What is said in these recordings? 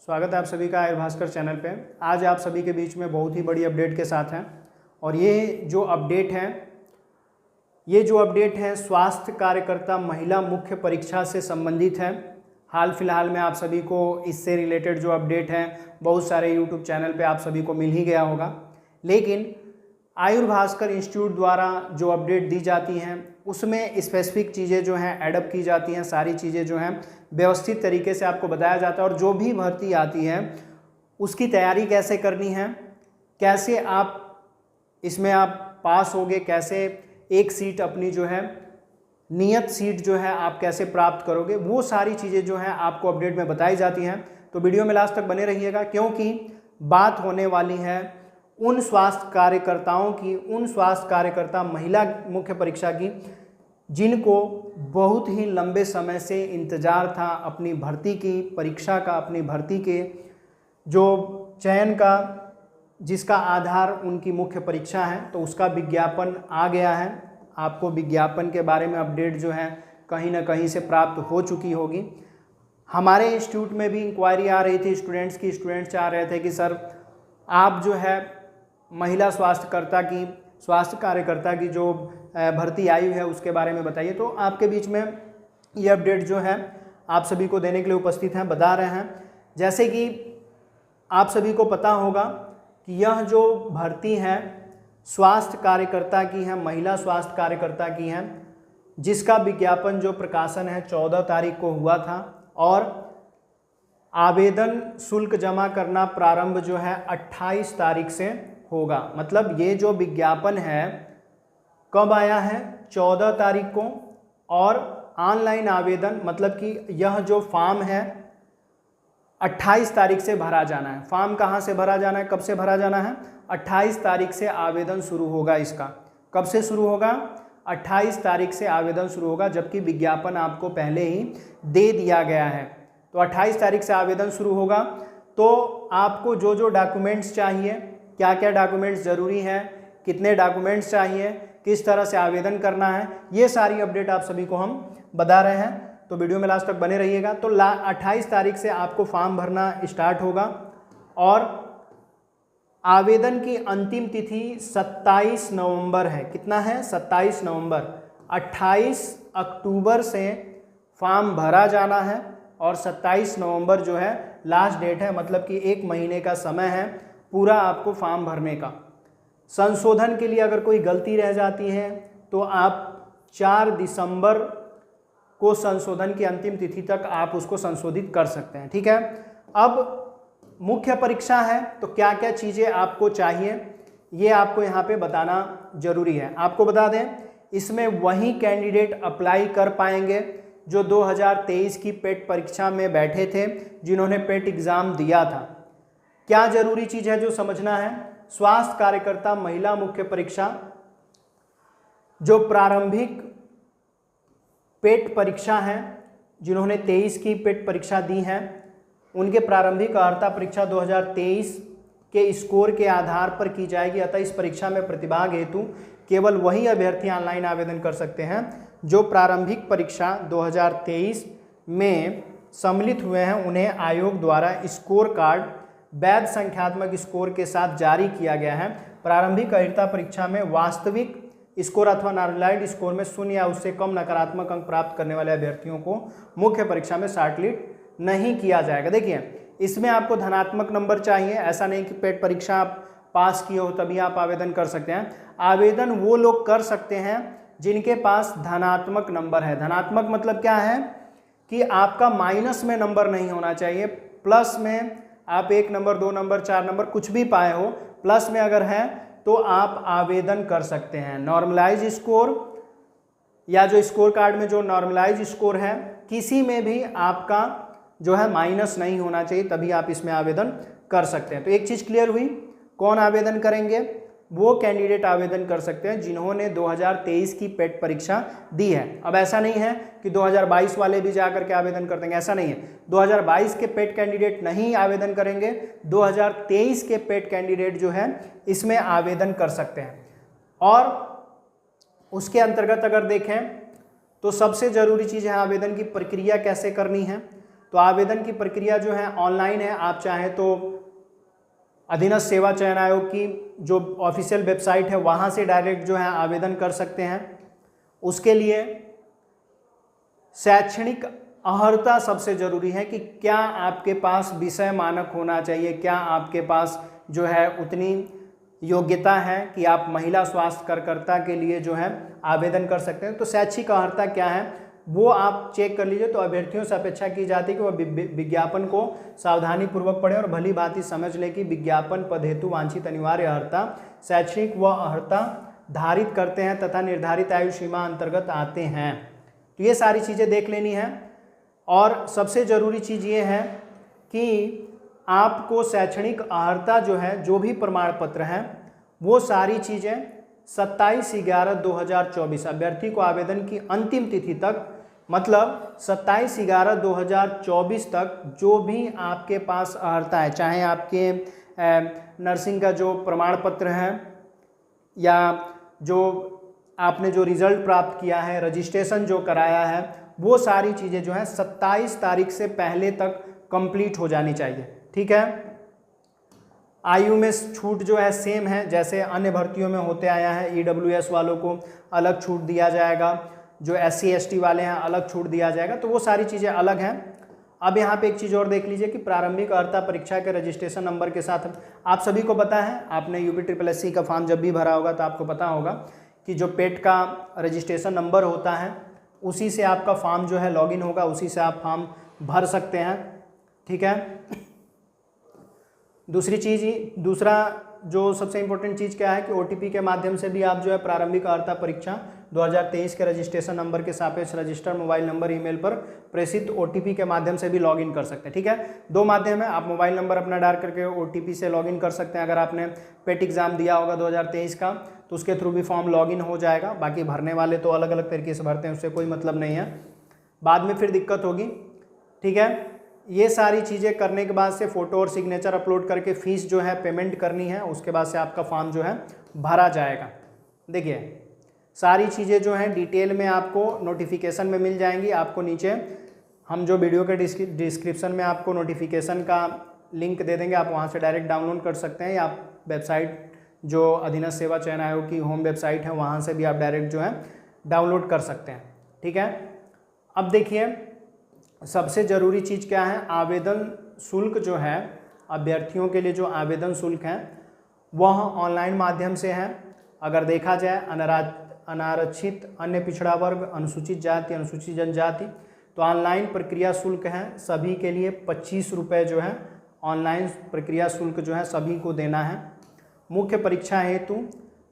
स्वागत है आप सभी का आयुर भास्कर चैनल पे। आज आप सभी के बीच में बहुत ही बड़ी अपडेट के साथ हैं और ये जो अपडेट है स्वास्थ्य कार्यकर्ता महिला मुख्य परीक्षा से संबंधित है। हाल फिलहाल में आप सभी को इससे रिलेटेड जो अपडेट है बहुत सारे यूट्यूब चैनल पे आप सभी को मिल ही गया होगा, लेकिन आयुर भास्कर इंस्टीट्यूट द्वारा जो अपडेट दी जाती हैं उसमें स्पेसिफिक चीज़ें जो हैं एडअप की जाती हैं। सारी चीज़ें जो हैं व्यवस्थित तरीके से आपको बताया जाता है और जो भी भर्ती आती है उसकी तैयारी कैसे करनी है, कैसे आप इसमें आप पास होगे, कैसे एक सीट अपनी जो है नियत सीट जो है आप कैसे प्राप्त करोगे, वो सारी चीज़ें जो हैं आपको अपडेट में बताई जाती हैं। तो वीडियो में लास्ट तक बने रहिएगा, क्योंकि बात होने वाली है उन स्वास्थ्य कार्यकर्ता महिला मुख्य परीक्षा की जिनको बहुत ही लंबे समय से इंतज़ार था अपनी भर्ती की परीक्षा का, अपनी भर्ती के जो चयन का जिसका आधार उनकी मुख्य परीक्षा है, तो उसका विज्ञापन आ गया है। आपको विज्ञापन के बारे में अपडेट जो है कहीं ना कहीं से प्राप्त हो चुकी होगी। हमारे इंस्टीट्यूट में भी इंक्वायरी आ रही थी स्टूडेंट्स चाह रहे थे कि सर आप जो है महिला स्वास्थ्य कार्यकर्ता की जो भर्ती आई है उसके बारे में बताइए। तो आपके बीच में ये अपडेट जो है आप सभी को देने के लिए उपस्थित हैं, बता रहे हैं। जैसे कि आप सभी को पता होगा कि यह जो भर्ती है स्वास्थ्य कार्यकर्ता की है, महिला स्वास्थ्य कार्यकर्ता की है, जिसका विज्ञापन जो प्रकाशन है 14 तारीख को हुआ था और आवेदन शुल्क जमा करना प्रारंभ जो है 28 तारीख से होगा। मतलब ये जो विज्ञापन है कब आया है, 14 तारीख को, और ऑनलाइन आवेदन मतलब कि यह जो फॉर्म है 28 तारीख से भरा जाना है। फॉर्म कहाँ से भरा जाना है, कब से भरा जाना है, 28 तारीख से आवेदन शुरू होगा। इसका कब से शुरू होगा, 28 तारीख से आवेदन शुरू होगा, जबकि विज्ञापन आपको पहले ही दे दिया गया है। तो 28 तारीख से आवेदन शुरू होगा। तो आपको जो जो डॉक्यूमेंट्स चाहिए, क्या क्या डॉक्यूमेंट्स ज़रूरी हैं, कितने डॉक्यूमेंट्स चाहिए, किस तरह से आवेदन करना है, ये सारी अपडेट आप सभी को हम बता रहे हैं। तो वीडियो में लास्ट तक बने रहिएगा। तो 28 तारीख से आपको फॉर्म भरना स्टार्ट होगा और आवेदन की अंतिम तिथि 27 नवंबर है। कितना है, 27 नवंबर। 28 अक्टूबर से फॉर्म भरा जाना है और 27 नवंबर जो है लास्ट डेट है, मतलब कि 1 महीने का समय है पूरा आपको फॉर्म भरने का। संशोधन के लिए अगर कोई गलती रह जाती है तो आप 4 दिसंबर को संशोधन की अंतिम तिथि तक आप उसको संशोधित कर सकते हैं। ठीक है, अब मुख्य परीक्षा है तो क्या क्या चीज़ें आपको चाहिए ये आपको यहाँ पे बताना जरूरी है। आपको बता दें इसमें वही कैंडिडेट अप्लाई कर पाएंगे जो 2023 की पेट परीक्षा में बैठे थे, जिन्होंने पेट एग्ज़ाम दिया था। क्या जरूरी चीज़ है जो समझना है, स्वास्थ्य कार्यकर्ता महिला मुख्य परीक्षा जो प्रारंभिक पेट परीक्षा है, जिन्होंने 23 की पेट परीक्षा दी है, उनके प्रारंभिक अर्हता परीक्षा 2023 के स्कोर के आधार पर की जाएगी। अतः इस परीक्षा में प्रतिभाग हेतु केवल वही अभ्यर्थी ऑनलाइन आवेदन कर सकते हैं जो प्रारंभिक परीक्षा 2023 में सम्मिलित हुए हैं। उन्हें आयोग द्वारा स्कोर कार्ड वैध संख्यात्मक स्कोर के साथ जारी किया गया है। प्रारंभिक अर्हता परीक्षा में वास्तविक स्कोर अथवा नॉर्मलाइज्ड स्कोर में 0 या उससे कम नकारात्मक अंक प्राप्त करने वाले अभ्यर्थियों को मुख्य परीक्षा में शॉर्टलिस्ट नहीं किया जाएगा। देखिए इसमें आपको धनात्मक नंबर चाहिए, ऐसा नहीं कि पेट परीक्षा आप पास किए हो तभी आप आवेदन कर सकते हैं। आवेदन वो लोग कर सकते हैं जिनके पास धनात्मक नंबर है। धनात्मक मतलब क्या है कि आपका माइनस में नंबर नहीं होना चाहिए, प्लस में आप 1 नंबर 2 नंबर 4 नंबर कुछ भी पाए हो, प्लस में अगर है तो आप आवेदन कर सकते हैं। नॉर्मलाइज स्कोर या जो स्कोर कार्ड में जो नॉर्मलाइज स्कोर है किसी में भी आपका जो है माइनस नहीं होना चाहिए, तभी आप इसमें आवेदन कर सकते हैं। तो एक चीज़ क्लियर हुई, कौन आवेदन करेंगे, वो कैंडिडेट आवेदन कर सकते हैं जिन्होंने 2023 की पेट परीक्षा दी है। अब ऐसा नहीं है कि 2022 वाले भी जाकर के आवेदन कर देंगे, ऐसा नहीं है। 2022 के पेट कैंडिडेट नहीं आवेदन करेंगे, 2023 के पेट कैंडिडेट जो है इसमें आवेदन कर सकते हैं। और उसके अंतर्गत अगर देखें तो सबसे ज़रूरी चीज़ है आवेदन की प्रक्रिया कैसे करनी है। तो आवेदन की प्रक्रिया जो है ऑनलाइन है। आप चाहें तो अधीनस्थ सेवा चयन आयोग की जो ऑफिशियल वेबसाइट है वहाँ से डायरेक्ट जो है आवेदन कर सकते हैं। उसके लिए शैक्षणिक अर्हता सबसे ज़रूरी है कि क्या आपके पास विषय मानक होना चाहिए, क्या आपके पास जो है उतनी योग्यता है कि आप महिला स्वास्थ्य कार्यकर्ता के लिए जो है आवेदन कर सकते हैं। तो शैक्षिक अर्हता क्या है वो आप चेक कर लीजिए। तो अभ्यर्थियों से अपेक्षा की जाती है कि वह विज्ञापन को सावधानी पूर्वक पढ़े और भली भांति समझ ले कि विज्ञापन पद हेतु वांछित अनिवार्य अर्हता शैक्षणिक व अर्हता धारित करते हैं तथा निर्धारित आयु सीमा अंतर्गत आते हैं। तो ये सारी चीज़ें देख लेनी है। और सबसे ज़रूरी चीज़ ये है कि आपको शैक्षणिक अर्हता जो है, जो भी प्रमाण पत्र हैं, वो सारी चीज़ें 27/11/2024 अभ्यर्थी को आवेदन की अंतिम तिथि तक, मतलब 27/11/2024 तक जो भी आपके पास अर्हता है, चाहे आपके नर्सिंग का जो प्रमाण पत्र है या जो आपने जो रिजल्ट प्राप्त किया है, रजिस्ट्रेशन जो कराया है, वो सारी चीज़ें जो है 27 तारीख से पहले तक कंप्लीट हो जानी चाहिए। ठीक है। आयु में छूट जो है सेम है जैसे अन्य भर्तियों में होते आया है। EWS वालों को अलग छूट दिया जाएगा, जो SC ST वाले हैं अलग छूट दिया जाएगा, तो वो सारी चीज़ें अलग हैं। अब यहाँ पे एक चीज़ और देख लीजिए कि प्रारंभिक अर्हता परीक्षा के रजिस्ट्रेशन नंबर के साथ आप सभी को पता है, आपने UPSSC का फॉर्म जब भी भरा होगा तो आपको पता होगा कि जो पेट का रजिस्ट्रेशन नंबर होता है उसी से आपका फॉर्म जो है लॉगिन होगा, उसी से आप फॉर्म भर सकते हैं। ठीक है। दूसरा जो सबसे इम्पोर्टेंट चीज़ क्या है कि OTP के माध्यम से भी आप जो है प्रारंभिक अर्हता परीक्षा 2023 के रजिस्ट्रेशन नंबर के सापेक्ष रजिस्टर्ड मोबाइल नंबर ईमेल पर प्रेषित OTP के माध्यम से भी लॉगिन कर सकते हैं। ठीक है। 2 माध्यम है, आप मोबाइल नंबर अपना डाल करके OTP से लॉगिन कर सकते हैं। अगर आपने पेट एग्जाम दिया होगा 2023 का तो उसके थ्रू भी फॉर्म लॉगिन हो जाएगा। बाकी भरने वाले तो अलग अलग तरीके से भरते हैं, उससे कोई मतलब नहीं है, बाद में फिर दिक्कत होगी। ठीक है। ये सारी चीज़ें करने के बाद से फ़ोटो और सिग्नेचर अपलोड करके फ़ीस जो है पेमेंट करनी है, उसके बाद से आपका फॉर्म जो है भरा जाएगा। देखिए सारी चीज़ें जो हैं डिटेल में आपको नोटिफिकेशन में मिल जाएंगी। आपको नीचे हम जो वीडियो के डिस्क्रिप्शन में आपको नोटिफिकेशन का लिंक दे देंगे, आप वहाँ से डायरेक्ट डाउनलोड कर सकते हैं, या आप वेबसाइट जो अधीनस्थ सेवा चयन आयोग की होम वेबसाइट है वहाँ से भी आप डायरेक्ट जो है डाउनलोड कर सकते हैं। ठीक है। अब देखिए सबसे ज़रूरी चीज़ क्या है, आवेदन शुल्क जो है अभ्यर्थियों के लिए जो आवेदन शुल्क है वह ऑनलाइन माध्यम से है। अगर देखा जाए अनारक्षित, अन्य पिछड़ा वर्ग, अनुसूचित जाति, अनुसूचित जनजाति, तो ऑनलाइन प्रक्रिया शुल्क है सभी के लिए 25 रुपये जो है ऑनलाइन प्रक्रिया शुल्क जो है सभी को देना है। मुख्य परीक्षा हेतु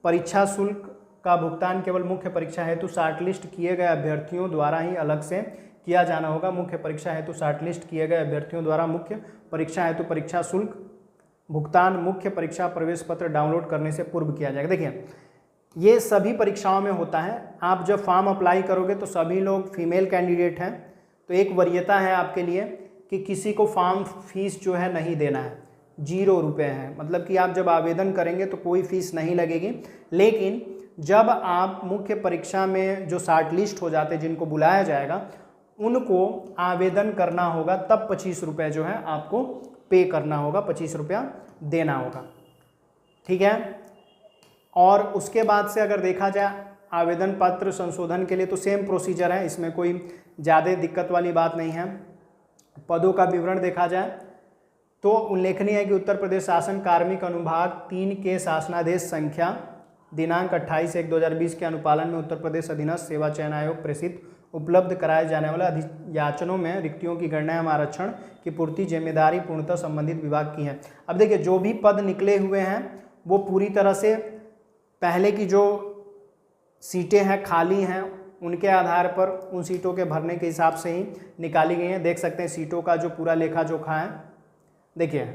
परीक्षा शुल्क का भुगतान केवल मुख्य परीक्षा हेतु शॉर्टलिस्ट किए गए अभ्यर्थियों द्वारा ही अलग से किया जाना होगा। मुख्य परीक्षा हेतु शॉर्टलिस्ट किए गए अभ्यर्थियों द्वारा मुख्य परीक्षा हेतु परीक्षा शुल्क भुगतान मुख्य परीक्षा प्रवेश पत्र डाउनलोड करने से पूर्व किया जाएगा। देखिए ये सभी परीक्षाओं में होता है। आप जब फॉर्म अप्लाई करोगे तो सभी लोग फीमेल कैंडिडेट हैं, तो एक वरीयता है आपके लिए कि किसी को फॉर्म फीस जो है नहीं देना है, 0 रुपये है। मतलब कि आप जब आवेदन करेंगे तो कोई फीस नहीं लगेगी, लेकिन जब आप मुख्य परीक्षा में जो शॉर्टलिस्ट हो जाते हैं जिनको बुलाया जाएगा उनको आवेदन करना होगा, तब 25 रुपये जो है आपको पे करना होगा, 25 रुपया देना होगा। ठीक है। और उसके बाद से अगर देखा जाए आवेदन पत्र संशोधन के लिए तो सेम प्रोसीजर है, इसमें कोई ज़्यादा दिक्कत वाली बात नहीं है। पदों का विवरण देखा जाए तो उल्लेखनीय है कि उत्तर प्रदेश शासन कार्मिक अनुभाग 3 के शासनादेश संख्या दिनांक 28/1/2020 के अनुपालन में उत्तर प्रदेश अधीनस्थ सेवा चयन आयोग प्रेषित उपलब्ध कराए जाने वाले अधियाचनों में रिक्तियों की गणना एवं आरक्षण की पूर्ति जिम्मेदारी पूर्णतः संबंधित विभाग की है। अब देखिए जो भी पद निकले हुए हैं वो पूरी तरह से पहले की जो सीटें हैं खाली हैं उनके आधार पर उन सीटों के भरने के हिसाब से ही निकाली गई हैं। देख सकते हैं सीटों का जो पूरा लेखा जोखा है। देखिए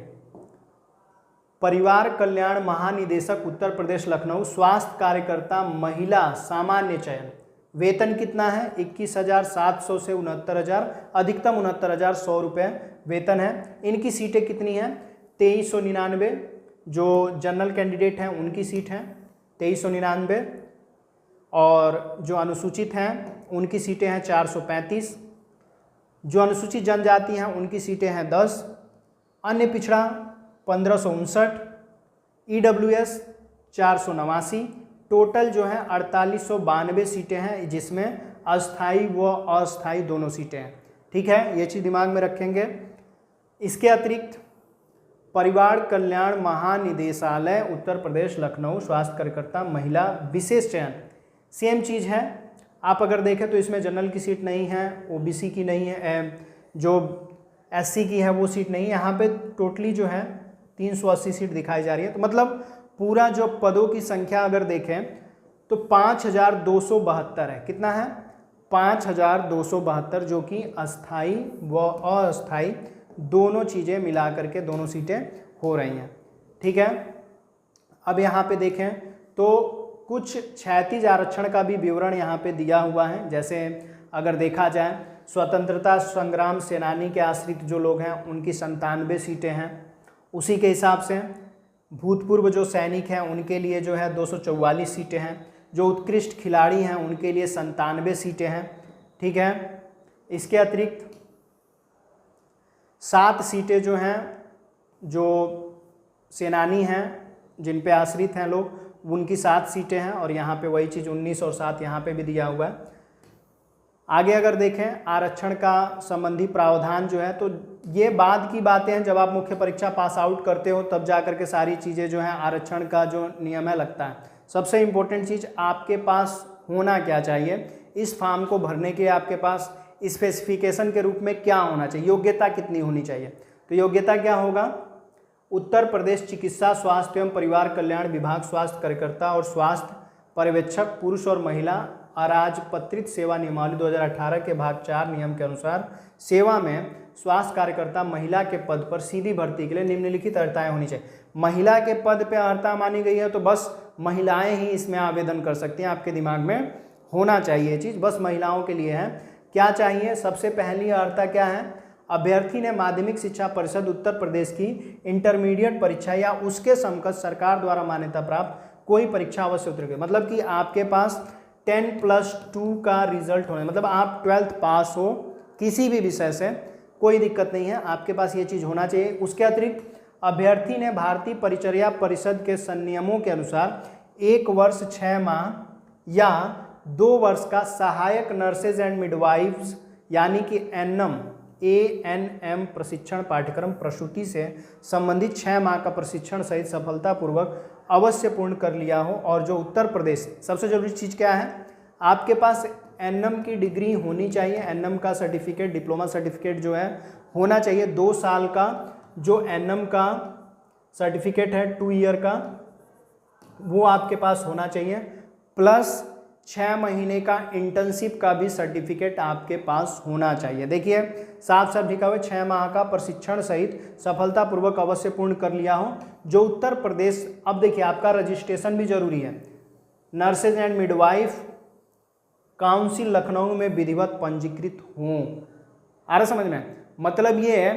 परिवार कल्याण महानिदेशक उत्तर प्रदेश लखनऊ स्वास्थ्य कार्यकर्ता महिला सामान्य चयन, वेतन कितना है 21,700 से 69,000, अधिकतम 69,100 रुपये वेतन है। इनकी सीटें कितनी हैं 2399, जो जनरल कैंडिडेट हैं उनकी सीट है 2399, और जो अनुसूचित हैं उनकी सीटें हैं 435, जो अनुसूचित जनजाति हैं उनकी सीटें हैं 10, अन्य पिछड़ा 1559, EWS 489, टोटल जो है 4892 सीटें हैं, जिसमें अस्थाई व अस्थाई दोनों सीटें हैं। ठीक है, ये चीज़ दिमाग में रखेंगे। इसके अतिरिक्त परिवार कल्याण महानिदेशालय उत्तर प्रदेश लखनऊ स्वास्थ्य कार्यकर्ता महिला विशेष चयन, सेम चीज़ है। आप अगर देखें तो इसमें जनरल की सीट नहीं है, OBC की नहीं है, जो SC की है वो सीट नहीं है। यहाँ पे टोटली जो है 380 सीट दिखाई जा रही है। तो मतलब पूरा जो पदों की संख्या अगर देखें तो 5272 है। कितना है? 5272, जो कि अस्थाई व अस्थाई दोनों चीज़ें मिला करके दोनों सीटें हो रही हैं। ठीक है, अब यहाँ पे देखें तो कुछ क्षैतिज आरक्षण का भी विवरण यहाँ पे दिया हुआ है। जैसे अगर देखा जाए स्वतंत्रता संग्राम सेनानी के आश्रित जो लोग हैं उनकी 97 सीटें हैं। उसी के हिसाब से भूतपूर्व जो सैनिक हैं उनके लिए जो है 244 सीटें हैं। जो उत्कृष्ट खिलाड़ी हैं उनके लिए 97 सीटें हैं। ठीक है, इसके अतिरिक्त 7 सीटें जो हैं, जो सेनानी हैं जिन पे आश्रित हैं लोग, उनकी 7 सीटें हैं। और यहाँ पे वही चीज़ 19 और 7 यहाँ पे भी दिया हुआ है। आगे अगर देखें आरक्षण का संबंधी प्रावधान जो है, तो ये बाद की बातें हैं। जब आप मुख्य परीक्षा पास आउट करते हो तब जा करके सारी चीज़ें जो हैं आरक्षण का जो नियम है लगता है। सबसे इम्पोर्टेंट चीज़ आपके पास होना क्या चाहिए, इस फॉर्म को भरने के आपके पास स्पेसिफिकेशन के रूप में क्या होना चाहिए, योग्यता कितनी होनी चाहिए। तो योग्यता क्या होगा? उत्तर प्रदेश चिकित्सा स्वास्थ्य एवं परिवार कल्याण विभाग स्वास्थ्य कार्यकर्ता और स्वास्थ्य पर्यवेक्षक पुरुष और महिला अराजपत्रित सेवा नियमावली 2018 के भाग 4 नियम के अनुसार सेवा में स्वास्थ्य कार्यकर्ता महिला के पद पर सीधी भर्ती के लिए निम्नलिखित अर्हताएं होनी चाहिए। महिला के पद पे अर्हता मानी गई है तो बस महिलाएं ही इसमें आवेदन कर सकती हैं। आपके दिमाग में होना चाहिए ये चीज़, बस महिलाओं के लिए है। क्या चाहिए? सबसे पहली अर्हता क्या है? अभ्यर्थी ने माध्यमिक शिक्षा परिषद उत्तर प्रदेश की इंटरमीडिएट परीक्षा या उसके समकक्ष सरकार द्वारा मान्यता प्राप्त कोई परीक्षा अवश्य उत्तीर्ण, मतलब कि आपके पास 10+2 का रिजल्ट होने, मतलब आप 12th पास हो किसी भी विषय से, कोई दिक्कत नहीं है, आपके पास ये चीज़ होना चाहिए। उसके अतिरिक्त अभ्यर्थी ने भारतीय परिचर्या परिषद के संनियमों के अनुसार 1 वर्ष 6 माह या 2 वर्ष का सहायक नर्सेज एंड मिडवाइफ्स यानी कि ANM प्रशिक्षण पाठ्यक्रम प्रसूति से संबंधित 6 माह का प्रशिक्षण सहित सफलतापूर्वक अवश्य पूर्ण कर लिया हो। और जो उत्तर प्रदेश, सबसे जरूरी चीज़ क्या है? आपके पास NM की डिग्री होनी चाहिए। NM का सर्टिफिकेट, डिप्लोमा सर्टिफिकेट जो है होना चाहिए। 2 साल का जो NM का सर्टिफिकेट है 2 ईयर का, वो आपके पास होना चाहिए, प्लस 6 महीने का इंटर्नशिप का भी सर्टिफिकेट आपके पास होना चाहिए। देखिए साफ साफ लिखा हुआ है 6 माह का प्रशिक्षण सहित सफलतापूर्वक अवश्य पूर्ण कर लिया हो जो उत्तर प्रदेश। अब देखिए आपका रजिस्ट्रेशन भी जरूरी है। Nurses and midwife council Lucknow में विधिवत पंजीकृत हों। आ रहा समझ में? मतलब ये है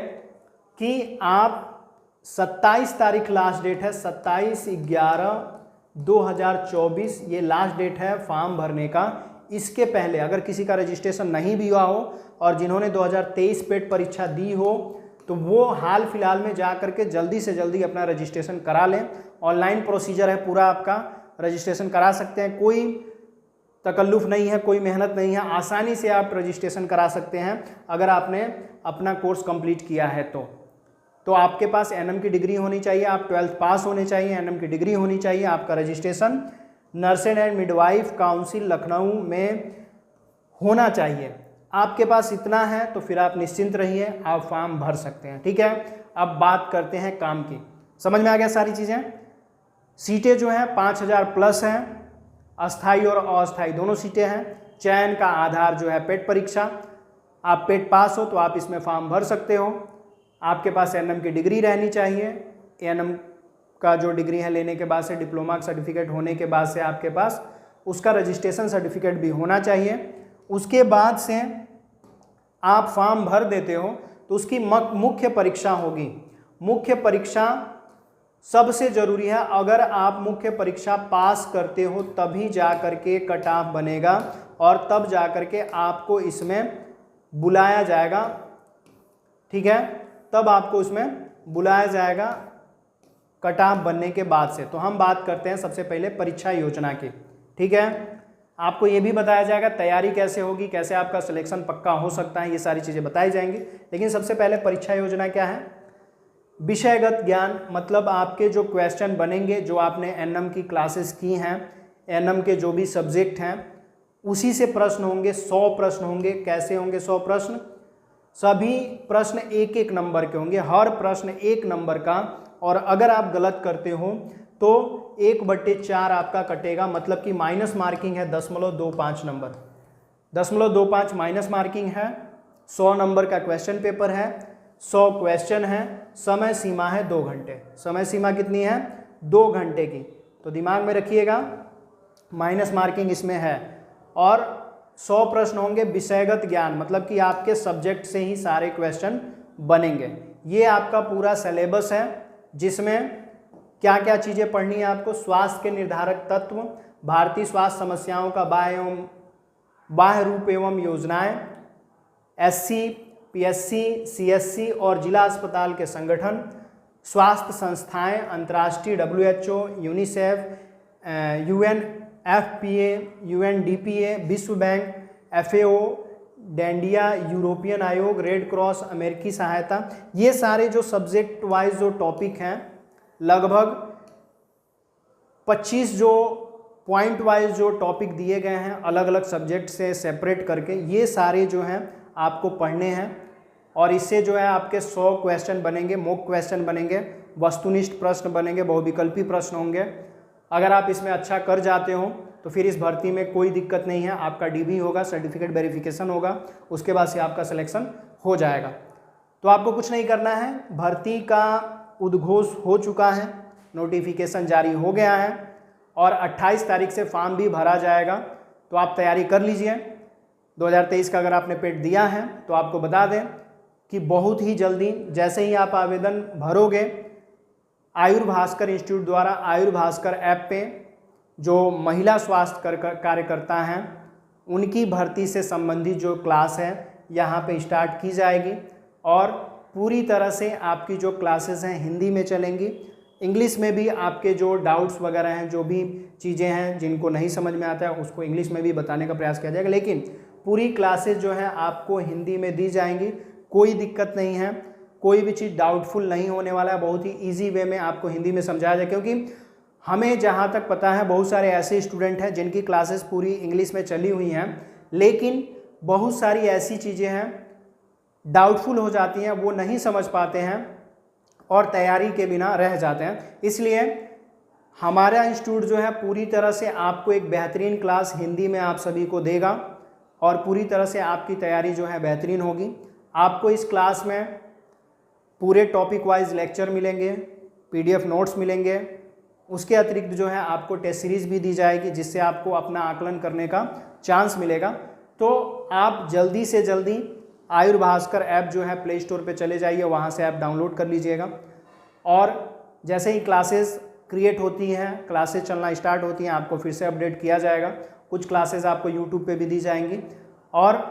कि आप 27 तारीख लास्ट डेट है, 27/11/2024 ये लास्ट डेट है फॉर्म भरने का। इसके पहले अगर किसी का रजिस्ट्रेशन नहीं भी हुआ हो और जिन्होंने 2023 पेट परीक्षा दी हो तो वो हाल फिलहाल में जा करके जल्दी से जल्दी अपना रजिस्ट्रेशन करा लें। ऑनलाइन प्रोसीजर है पूरा, आपका रजिस्ट्रेशन करा सकते हैं, कोई तकल्लुफ़ नहीं है, कोई मेहनत नहीं है, आसानी से आप रजिस्ट्रेशन करा सकते हैं अगर आपने अपना कोर्स कंप्लीट किया है तो आपके पास NM की डिग्री होनी चाहिए, आप 12th पास होने चाहिए, NM की डिग्री होनी चाहिए, आपका registration nurses and midwife council Lucknow में होना चाहिए। आपके पास इतना है तो फिर आप निश्चिंत रहिए, आप फॉर्म भर सकते हैं। ठीक है, अब बात करते हैं काम की। समझ में आ गया सारी चीज़ें? सीटें जो हैं 5000 प्लस हैं, अस्थाई और अस्थाई दोनों सीटें हैं। चयन का आधार जो है पेट परीक्षा, आप पेट पास हो तो आप इसमें फॉर्म भर सकते हो। आपके पास NM की डिग्री रहनी चाहिए। NM का जो डिग्री है लेने के बाद से, डिप्लोमा सर्टिफिकेट होने के बाद से आपके पास उसका रजिस्ट्रेशन सर्टिफिकेट भी होना चाहिए। उसके बाद से आप फॉर्म भर देते हो तो उसकी मुख्य परीक्षा होगी। मुख्य परीक्षा सबसे ज़रूरी है। अगर आप मुख्य परीक्षा पास करते हो तभी जा करके कट ऑफ बनेगा और तब जा करके आपको इसमें बुलाया जाएगा, ठीक है, तब आपको उसमें बुलाया जाएगा कट ऑफ बनने के बाद से। तो हम बात करते हैं सबसे पहले परीक्षा योजना की, ठीक है। आपको ये भी बताया जाएगा तैयारी कैसे होगी, कैसे आपका सिलेक्शन पक्का हो सकता है, ये सारी चीज़ें बताई जाएंगी। लेकिन सबसे पहले परीक्षा योजना क्या है? विषयगत ज्ञान, मतलब आपके जो क्वेश्चन बनेंगे, जो आपने एनएम की क्लासेस की हैं, एनएम के जो भी सब्जेक्ट हैं उसी से प्रश्न होंगे। 100 प्रश्न होंगे। कैसे होंगे 100 प्रश्न? सभी प्रश्न एक एक नंबर के होंगे, हर प्रश्न 1 नंबर का। और अगर आप गलत करते हो तो 1/4 आपका कटेगा, मतलब कि माइनस मार्किंग है 0.25 नंबर। 0.25 माइनस मार्किंग है। 100 नंबर का क्वेश्चन पेपर है, 100 क्वेश्चन है, समय सीमा है 2 घंटे। समय सीमा कितनी है? 2 घंटे की। तो दिमाग में रखिएगा, माइनस मार्किंग इसमें है। और 100 प्रश्न होंगे विषयगत ज्ञान, मतलब कि आपके सब्जेक्ट से ही सारे क्वेश्चन बनेंगे। ये आपका पूरा सिलेबस है, जिसमें क्या क्या चीज़ें पढ़नी है आपको। स्वास्थ्य के निर्धारक तत्व, भारतीय स्वास्थ्य समस्याओं का बाह्य रूप एवं योजनाएं, एससी, पीएससी, सीएससी और जिला अस्पताल के संगठन, स्वास्थ्य संस्थाएं, अंतर्राष्ट्रीय WHO, यूनिसेफ, UNFPA, UNDPA, विश्व बैंक, FAO, डेंडिया, यूरोपियन आयोग, रेड क्रॉस, अमेरिकी सहायता। ये सारे जो सब्जेक्ट वाइज जो टॉपिक हैं, लगभग 25 जो पॉइंट वाइज जो टॉपिक दिए गए हैं अलग अलग सब्जेक्ट से सेपरेट करके, ये सारे जो हैं आपको पढ़ने हैं। और इससे जो है आपके 100 क्वेश्चन बनेंगे, मॉक क्वेश्चन बनेंगे, वस्तुनिष्ठ प्रश्न बनेंगे, बहुविकल्पी प्रश्न होंगे। अगर आप इसमें अच्छा कर जाते हो तो फिर इस भर्ती में कोई दिक्कत नहीं है। आपका DB होगा, सर्टिफिकेट वेरिफिकेशन होगा, उसके बाद से आपका सिलेक्शन हो जाएगा। तो आपको कुछ नहीं करना है, भर्ती का उद्घोष हो चुका है, नोटिफिकेशन जारी हो गया है और 28 तारीख से फॉर्म भी भरा जाएगा। तो आप तैयारी कर लीजिए। 2023 का अगर आपने पेट दिया है तो आपको बता दें कि बहुत ही जल्दी जैसे ही आप आवेदन भरोगे, आयुर्भास्कर इंस्टीट्यूट द्वारा आयुर्भास्कर ऐप पे जो महिला स्वास्थ्य कार्यकर्ता हैं उनकी भर्ती से संबंधित जो क्लास है यहाँ पे स्टार्ट की जाएगी। और पूरी तरह से आपकी जो क्लासेस हैं हिंदी में चलेंगी। इंग्लिश में भी आपके जो डाउट्स वगैरह हैं, जो भी चीज़ें हैं जिनको नहीं समझ में आता है, उसको इंग्लिश में भी बताने का प्रयास किया जाएगा। लेकिन पूरी क्लासेस जो हैं आपको हिंदी में दी जाएंगी। कोई दिक्कत नहीं है, कोई भी चीज़ डाउटफुल नहीं होने वाला है। बहुत ही ईजी वे में आपको हिंदी में समझाया जाए, क्योंकि हमें जहाँ तक पता है बहुत सारे ऐसे स्टूडेंट हैं जिनकी क्लासेस पूरी इंग्लिश में चली हुई हैं, लेकिन बहुत सारी ऐसी चीज़ें हैं डाउटफुल हो जाती हैं, वो नहीं समझ पाते हैं और तैयारी के बिना रह जाते हैं। इसलिए हमारा इंस्टीट्यूट जो है पूरी तरह से आपको एक बेहतरीन क्लास हिंदी में आप सभी को देगा और पूरी तरह से आपकी तैयारी जो है बेहतरीन होगी। आपको इस क्लास में पूरे टॉपिक वाइज लेक्चर मिलेंगे, PDF नोट्स मिलेंगे। उसके अतिरिक्त जो है आपको टेस्ट सीरीज़ भी दी जाएगी, जिससे आपको अपना आकलन करने का चांस मिलेगा। तो आप जल्दी से जल्दी आयुर्भास्कर ऐप जो है प्ले स्टोर पे चले जाइए, वहाँ से ऐप डाउनलोड कर लीजिएगा। और जैसे ही क्लासेस क्रिएट होती हैं, क्लासेस चलना स्टार्ट होती हैं, आपको फिर से अपडेट किया जाएगा। कुछ क्लासेस आपको यूट्यूब पे भी दी जाएंगी। और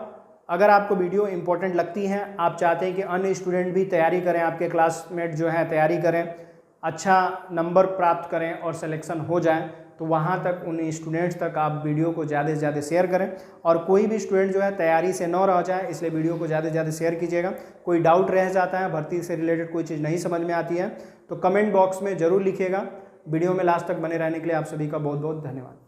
अगर आपको वीडियो इंपॉर्टेंट लगती है, आप चाहते हैं कि अन्य स्टूडेंट भी तैयारी करें, आपके क्लासमेट जो है तैयारी करें, अच्छा नंबर प्राप्त करें और सिलेक्शन हो जाए, तो वहाँ तक उन स्टूडेंट्स तक आप वीडियो को ज़्यादा से ज़्यादा शेयर करें। और कोई भी स्टूडेंट जो है तैयारी से न रह जाए, इसलिए वीडियो को ज़्यादा से ज़्यादा शेयर कीजिएगा। कोई डाउट रह जाता है, भर्ती से रिलेटेड कोई चीज़ नहीं समझ में आती है, तो कमेंट बॉक्स में ज़रूर लिखिएगा। वीडियो में लास्ट तक बने रहने के लिए आप सभी का बहुत बहुत धन्यवाद।